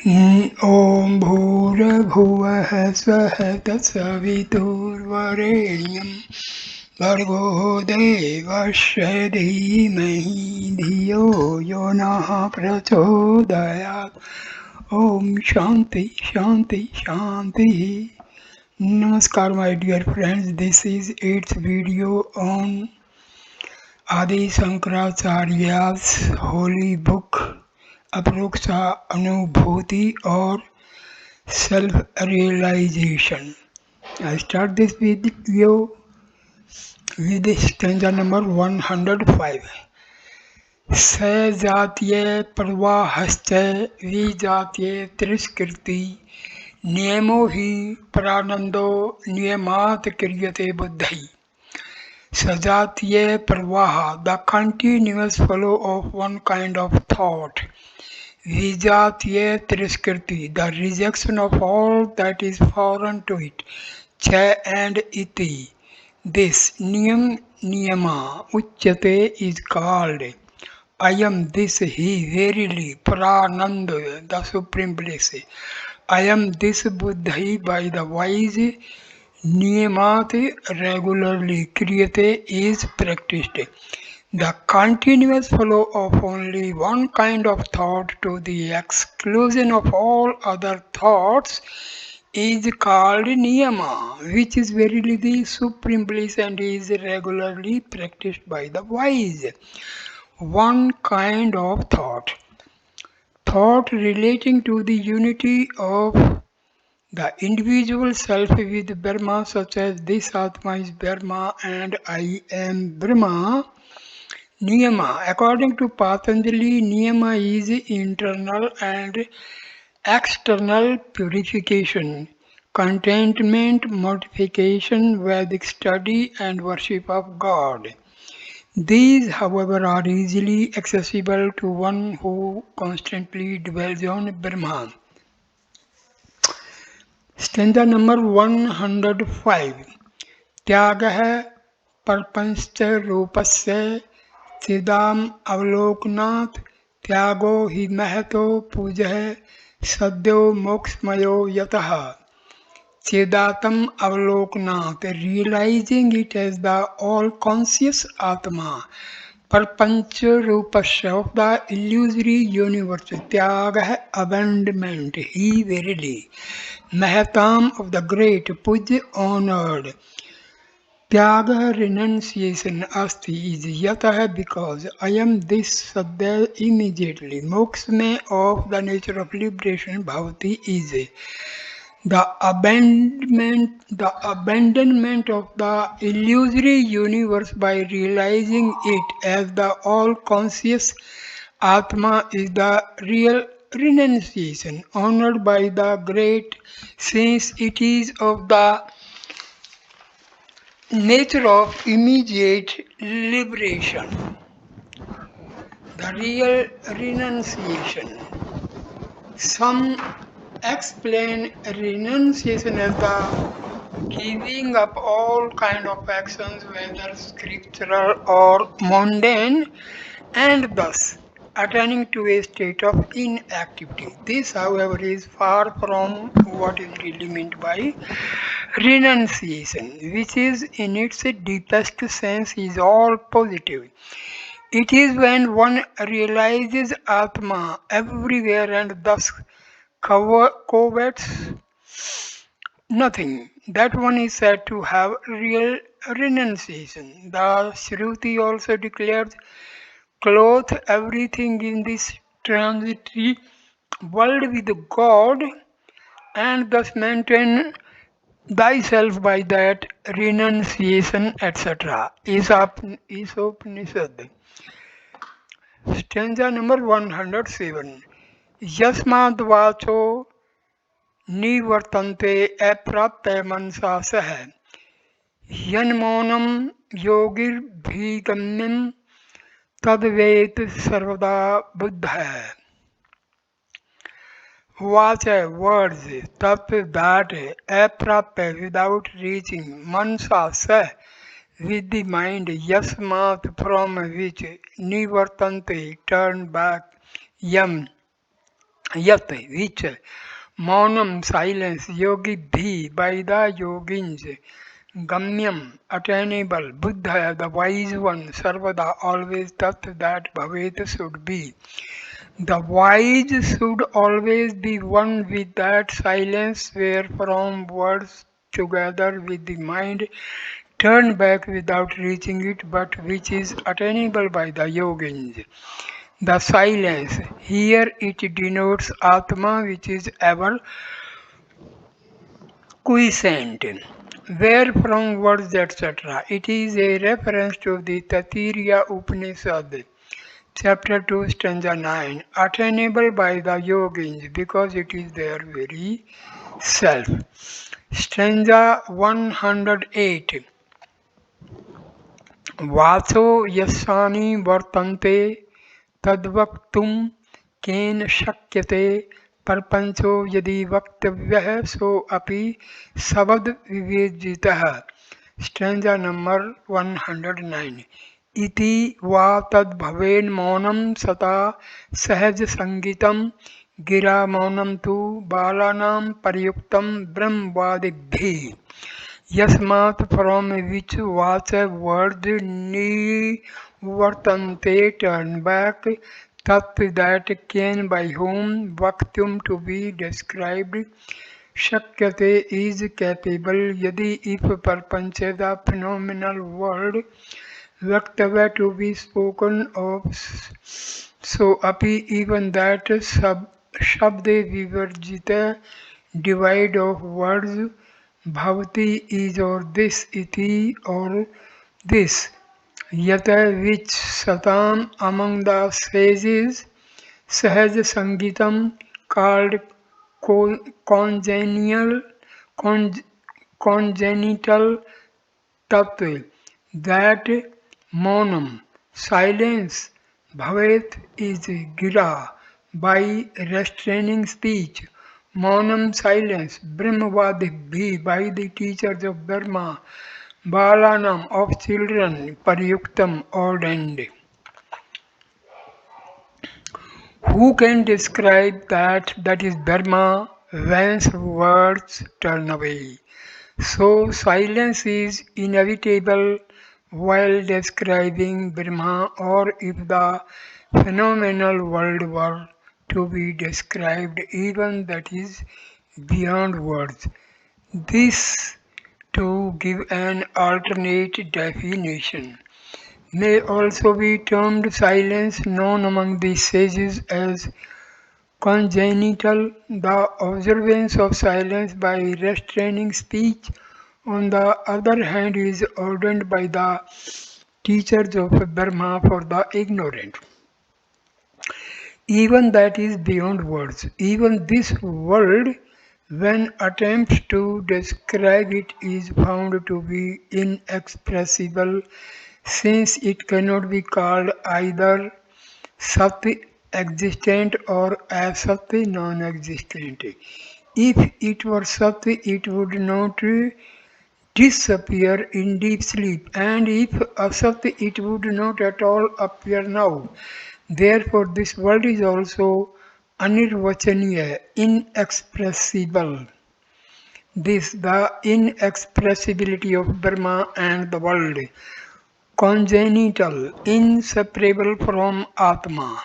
ॐ भूर्भुवः स्वः तत्सवितुर्वरेण्यं भर्गो देवस्य धीमहि धियो यो नः प्रचोदयात्. Om Shanti Shanti Shanti. Namaskar my dear friends, this is its video on Adi Shankaracharya's holy book Aparoksanubhuti or self-realization. I start this video with stanza number 105. स जातीय प्रवाहश्च विजातीय तिरस्कृति नियमो हि परानंदो नियमात् क्रियते बुद्धि. Sajatiya Pravaha, the continuous flow of one kind of thought. Vijatiya Triskriti, the rejection of all that is foreign to it. Cha and iti, this niyama uchyate is called. I am this he, verily, Prananda, the supreme bliss. I am this buddhi by the wise. Niyamat, regularly, kriyate is practiced. The continuous flow of only one kind of thought to the exclusion of all other thoughts is called niyama, which is verily the supreme bliss and is regularly practiced by the wise. One kind of thought. Thought relating to the unity of the individual self with Brahma, such as this Atma is Brahma and I am Brahma. Niyama. According to Patanjali, Niyama is internal and external purification, contentment, mortification, Vedic study, and worship of God. These, however, are easily accessible to one who constantly dwells on Brahman. Stanza number 105. त्यागः परपंच रूपस्य चिदाम अवलोकनात् त्यागो हि महतो पूजः सद्यो मोक्षमयो यतः Chedatam Avalokanath, realizing it as the all-conscious Atma, Parpancha Rupasya of the illusory universe, Tyagah abandonment, he verily, Mahatam of the great, Puj honored, Tyaga renunciation asti is yatah because I am this sadhya immediately, moksha of the nature of liberation, bhavati is. The abandonment of the illusory universe by realizing it as the all-conscious Atma is the real renunciation, honored by the great, since it is of the nature of immediate liberation. The real renunciation. Some explain renunciation as the giving up all kind of actions, whether scriptural or mundane, and thus attaining to a state of inactivity. This, however, is far from what is really meant by renunciation, which is in its deepest sense is all positive. It is when one realizes Atma everywhere and thus covets nothing, that one is said to have real renunciation. The Shruti also declares, clothe everything in this transitory world with God and thus maintain thyself by that renunciation, etc. Isopanishad. Stanza number 107. Yasmad vacho निवर्तन्ते अप्राप्य मनसा सह यन्मौनं योगिर्भिगम्यं तद्वेत सर्वदा बुद्धः. Watch words, tap that, aprapya without reaching, mansa sah with the mind, yasmat from which, nivartante turn back, yam Yat, which Maunam, silence, yogi bhi, by the yogins, Gamyam, attainable, Buddha, the wise one, Sarvada, always tat that Bhavet should be. The wise should always be one with that silence where from words together with the mind turn back without reaching it, but which is attainable by the yogins. The silence, here it denotes Atma which is ever quiescent, where from words etc. It is a reference to the Tatiya Upanishad, chapter 2, stanza 9, attainable by the yogins because it is their very self. Stanza 108. वाचो यस्यानि वर्तन्ते तद्वक्तुं केन शक्यते प्रपंचो यदि वक्तव्यः सोऽपि शब्द विवेजितः stanza number 109 इति वा तद्भवेन् मौनं सता सहज संगीतं गिरा मौनं तु बालानां प्रयुक्तं ब्रह्मवादिभिः यस्मात् from which was a word nivartante turn back, tat that can by whom vaktum to be described, shakyate is capable, yadi if perpancha the phenomenal word, vaktava to be spoken of, so api even that shabde vivarjita divide of words Bhavati is or this, iti or this, yata which satam among the sages, sahaj sangitam called congenial, con- congenital tattva, that monam, silence, bhavet is gira, by restraining speech, Maunam silence, Brahmavadibhi by the teachers of Brahma, Balanam of children, Paryuktam ordained. Who can describe that? That is Brahma, whence words turn away. So silence is inevitable while describing Brahma, or if the phenomenal world were to be described, even that is beyond words. This, to give an alternate definition, may also be termed silence, known among the sages as congenital, the observance of silence by restraining speech. On the other hand, is ordained by the teachers of Brahma for the ignorant. Even that is beyond words. Even this world, when attempts to describe it, is found to be inexpressible, since it cannot be called either Sat existent or Asat non existent. If it were Sat, it would not disappear in deep sleep, and if Asat, it would not at all appear now. Therefore, this world is also anirvachaniya, inexpressible. This, the inexpressibility of Brahma and the world, congenital, inseparable from Atma.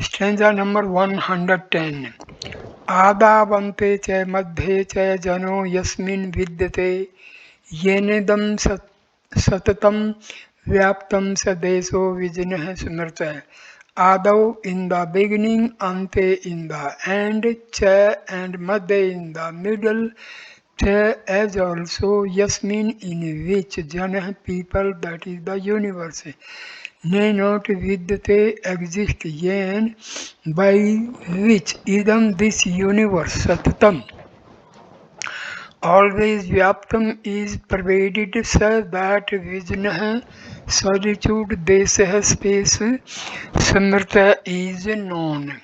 Stanza number 110. आदावन्ते च मध्ये च जनो यस्मिन् विद्यते येनेदं सततं व्याप्तं स देशो विजिनः स्मृत. Adau in the beginning, ante in the end, cha and madhe in the middle, cha as also yasmin in which jana people, that is the universe, nay not vidyate exist yen, by which idam this universe satatam always vyaptam is pervaded, so that vijnah solitude desah space samrta is known.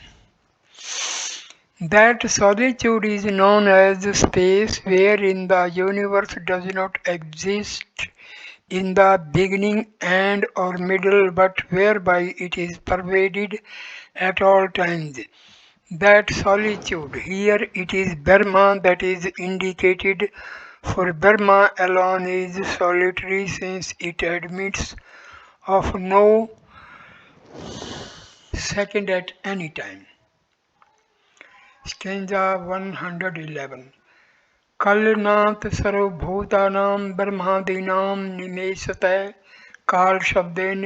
That solitude is known as space wherein the universe does not exist in the beginning, end, or middle, but whereby it is pervaded at all times. that solitude. Here it is Brahma that is indicated, for Brahma alone is solitary since it admits of no second at any time. Stanza 111. कलनाथ सर्वभूतानां ब्रह्मादीनां निमेषतः काल शब्देन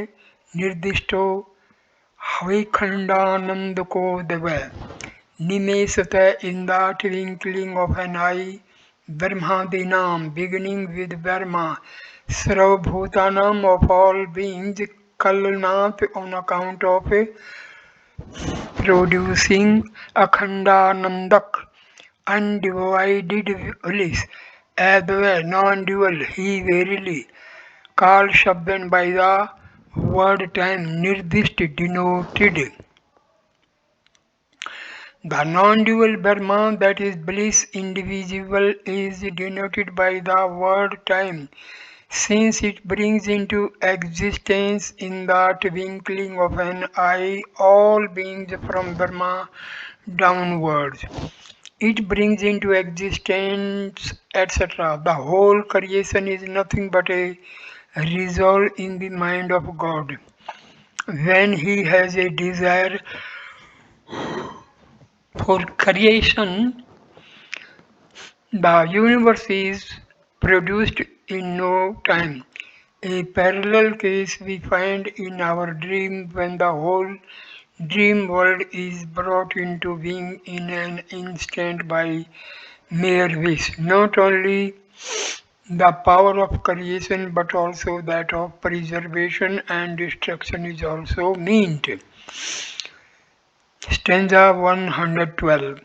निर्दिष्टो हविखंडानंदको देव निमेषतः in the twinkling of an eye Brahmadinam beginning with Brahma Sarvabhutanam of all beings Kalnath on account of producing Akhandanandak undivided bliss, Advaita, non-dual, he verily, called Shabdan by the word time, Nirdist denoted. The non-dual Brahma, that is bliss indivisible, is denoted by the word time, since it brings into existence in the twinkling of an eye all beings from Brahma downwards. It brings into existence, etc. The whole creation is nothing but a resolve in the mind of God. When He has a desire for creation, the universe is produced in no time. A parallel case we find in our dream when the whole dream world is brought into being in an instant by mere wish. Not only the power of creation but also that of preservation and destruction is also meant. Stanza 112.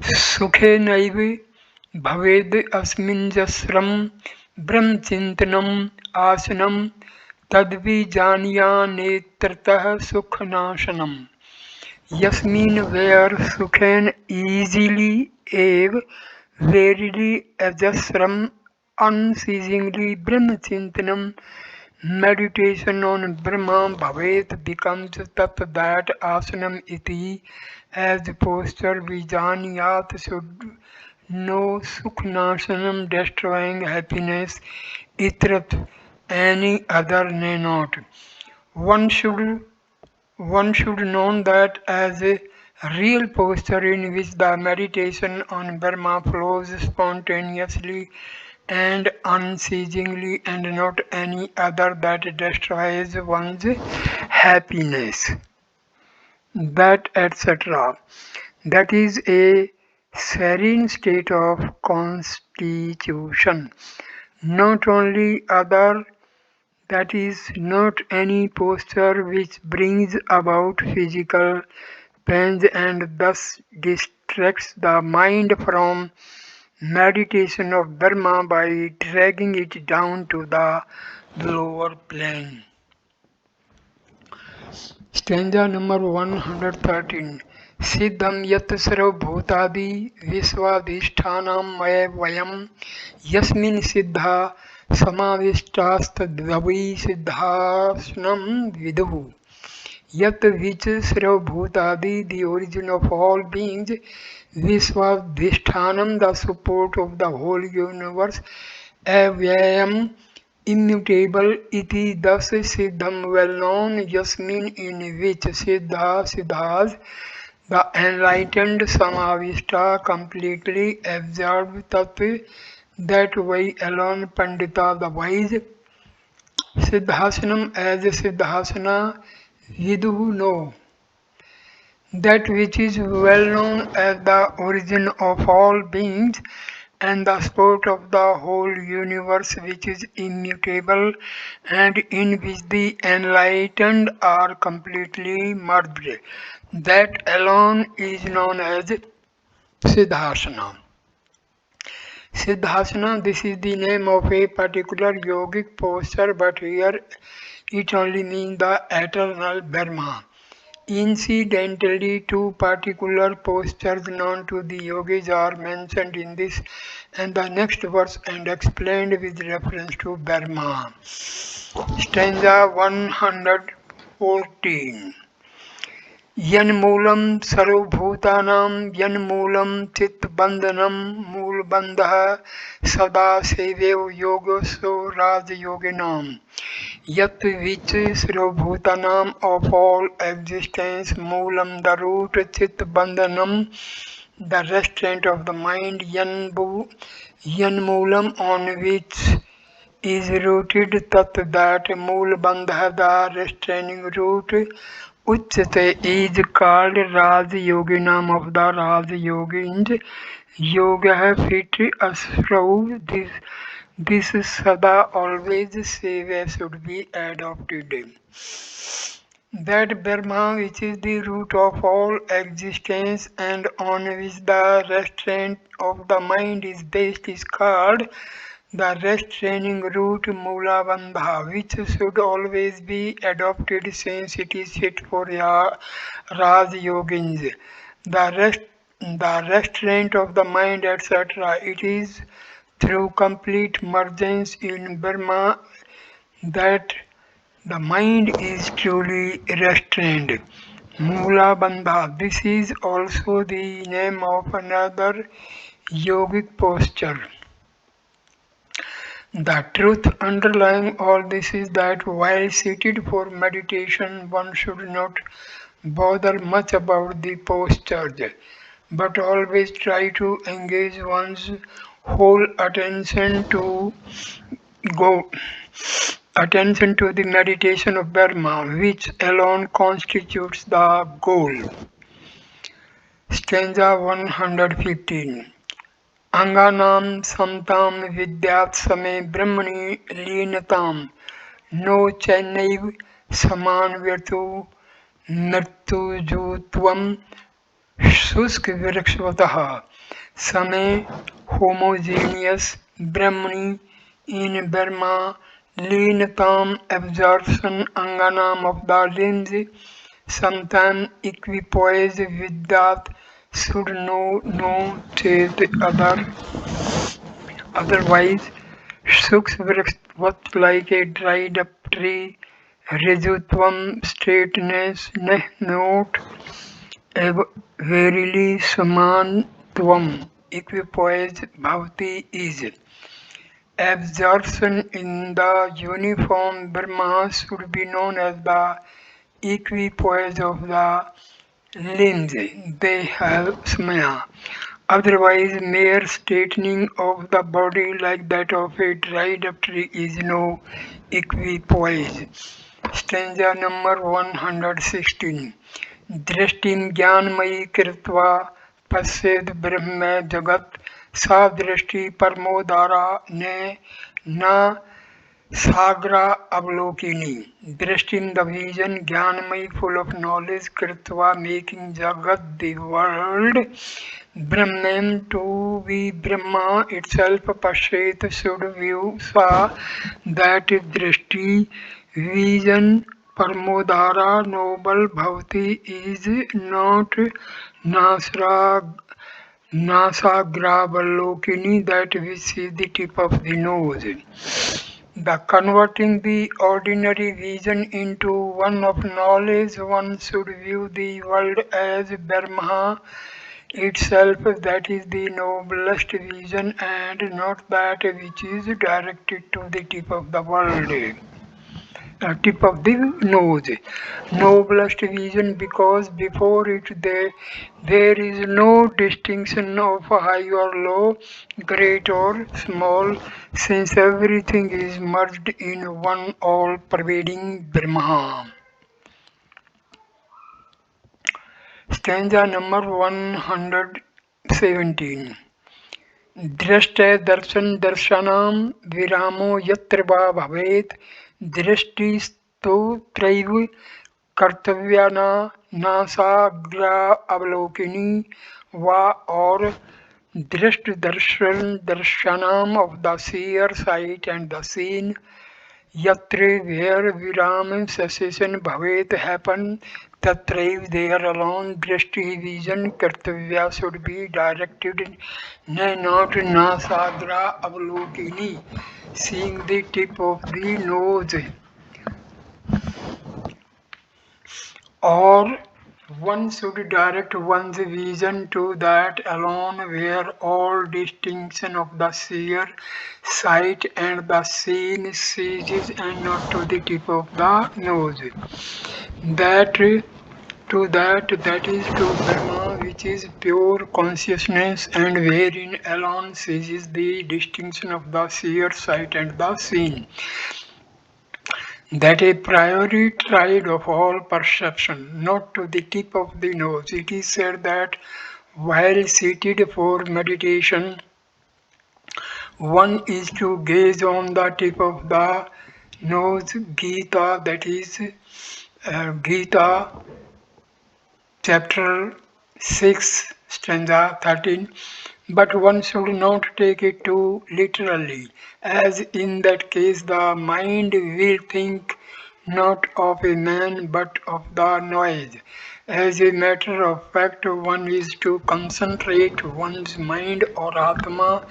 सुखेनैव भवेद् अस्मिन्जस्रं ब्रह्मचिन्तनम् आसनं तद्विजानीयान्नेत्रतः सुखनाशनम् यस्मिन् where sukhen easily eve verily ajasram unceasingly brahmachintanam meditation on Brahma Bhavet becomes tat that asanam iti as posture vijaniyat should know sukhnasanam destroying happiness itrat any other nay not. One should one should know that as a real posture in which the meditation on Brahma flows spontaneously and unceasingly and not any other that destroys one's happiness. That etc. That is a serene state of constitution. Not only other that is not any posture which brings about physical pains and thus distracts the mind from meditation of Dharma by dragging it down to the lower plane. Stanza number 113. Siddham yat sarvabhutadi visvadhishthanam maya vayam yasmin siddha samavistastadvavi siddhasnam viduhu. Yat which sarvabhutadi, the origin of all beings, visvadhishthanam, the support of the whole universe, avyayam, immutable, iti thus siddham well known, yasmin in which siddha siddhas, the enlightened samavista completely absorbed tattva, that way alone pandita the wise, siddhasanam as siddhasana, viduhu know. That which is well known as the origin of all beings and the sport of the whole universe, which is immutable and in which the enlightened are completely merged. That alone is known as Siddhasana. Siddhasana, this is the name of a particular yogic posture, but here it only means the eternal Brahma. Incidentally, two particular postures known to the yogis are mentioned in this and the next verse and explained with reference to Brahma. Stanza 114. यन्मूलं सर्वभूतानां यन्मूलं चित्तबन्धनं मूलबन्धः सदाशिवो योगस्यो राजयोगिनां यत् which सर्वभूतानां of all existence मूलं the root चित्तबन्धनं the restraint of the mind yanmoolam on which is rooted tat that moolbandha the restraining root Uchate is called Raj Yoginam of the Raj Yogins. Yoga fit ashrau this sada always seva should be adopted. That Brahma which is the root of all existence and on which the restraint of the mind is based is called the restraining root Mula Bandha, which should always be adopted since it is fit for Raj Yogins. The restraint of the mind, etc. It is through complete mergence in Brahma that the mind is truly restrained. Mula Bandha. This is also the name of another yogic posture. The truth underlying all this is that while seated for meditation, one should not bother much about the postures, but always try to engage one's whole go attention to the meditation of Dharma, which alone constitutes the goal. Stanza 115. अंगानां समतां विद्यात् समे ब्रह्मणि लीनतां no चैनैव समानव्यतो नर्तुजोत्वं शुष्कवृक्षवतः समे homogeneous ब्रह्मणि in Brahma लीनतां absorption anganam of the limbs sometime equipoise with that should know no chase otherwise Sukshvriksvat like a dried up tree, Rijutvam straightness not verily Saman Tvam equipoise Bhavati is. Absorption in the uniform Brahma should be known as the equipoise of the limbs. They have smaya. Otherwise, mere straightening of the body like that of a dried up tree is no equipoise. Stanza number 116. दृष्टिं ज्ञानमयी कृत्वा पश्येद ब्रह्म जगत सा दृष्टि परमोदारा न सागरा अवलोकिनी दृष्टिं the vision ज्ञानमयी full of knowledge कृत्वा making jagat the world Brahman to be Brahma itself Pashet should view sa that drishti vision Parmodhara noble bhavati is not Nasra Nasagrabalokini that we see the tip of the nose. The converting the ordinary vision into one of knowledge, one should view the world as Brahma itself, that is the noblest vision, and not that which is directed to the tip of the world, tip of the nose. Noblest vision because before it there is no distinction of high or low, great or small, since everything is merged in one all-pervading Brahma. Stanza number 117. दृष्टे दर्शन दर्शनां विरामो यत्र वा भवेत् दृष्टिस्तोत्रैव कर्तव्या नासाग्रा अवलोकिनी वा और दृष्ट दर्शन दर्शनाम of the seer sight and the seen Yatre where Viram cessation bhavet happen, Tatraiv there alone drishti vision kartavya should be directed, nay not nasagra avalokini, seeing the tip of the nose, or One should direct one's vision to that alone where all distinction of the seer, sight and the seen ceases, and not to the tip of the nose. That that is to Brahma, which is pure consciousness, and wherein alone ceases the distinction of the seer, sight and the seen. That a priori tried of all perception, not to the tip of the nose. It is said that while seated for meditation, one is to gaze on the tip of the nose. Gita, that is Gita, chapter 6, stanza 13. But one should not take it too literally, as in that case the mind will think not of a man but of the noise. As a matter of fact, one is to concentrate one's mind or Atma,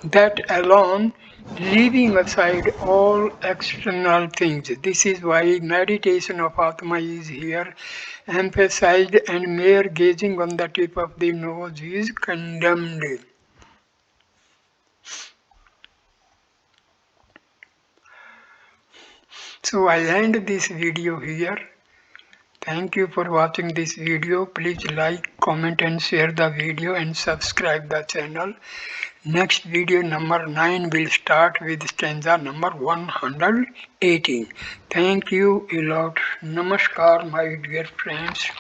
that alone, leaving aside all external things. This is why meditation of Atma is here emphasized, and mere gazing on the tip of the nose is condemned. So I end this video here. Thank you for watching this video. Please like, comment and share the video and subscribe the channel. Next video number 9 will start with stanza number 118. Thank you a lot. Namaskar my dear friends.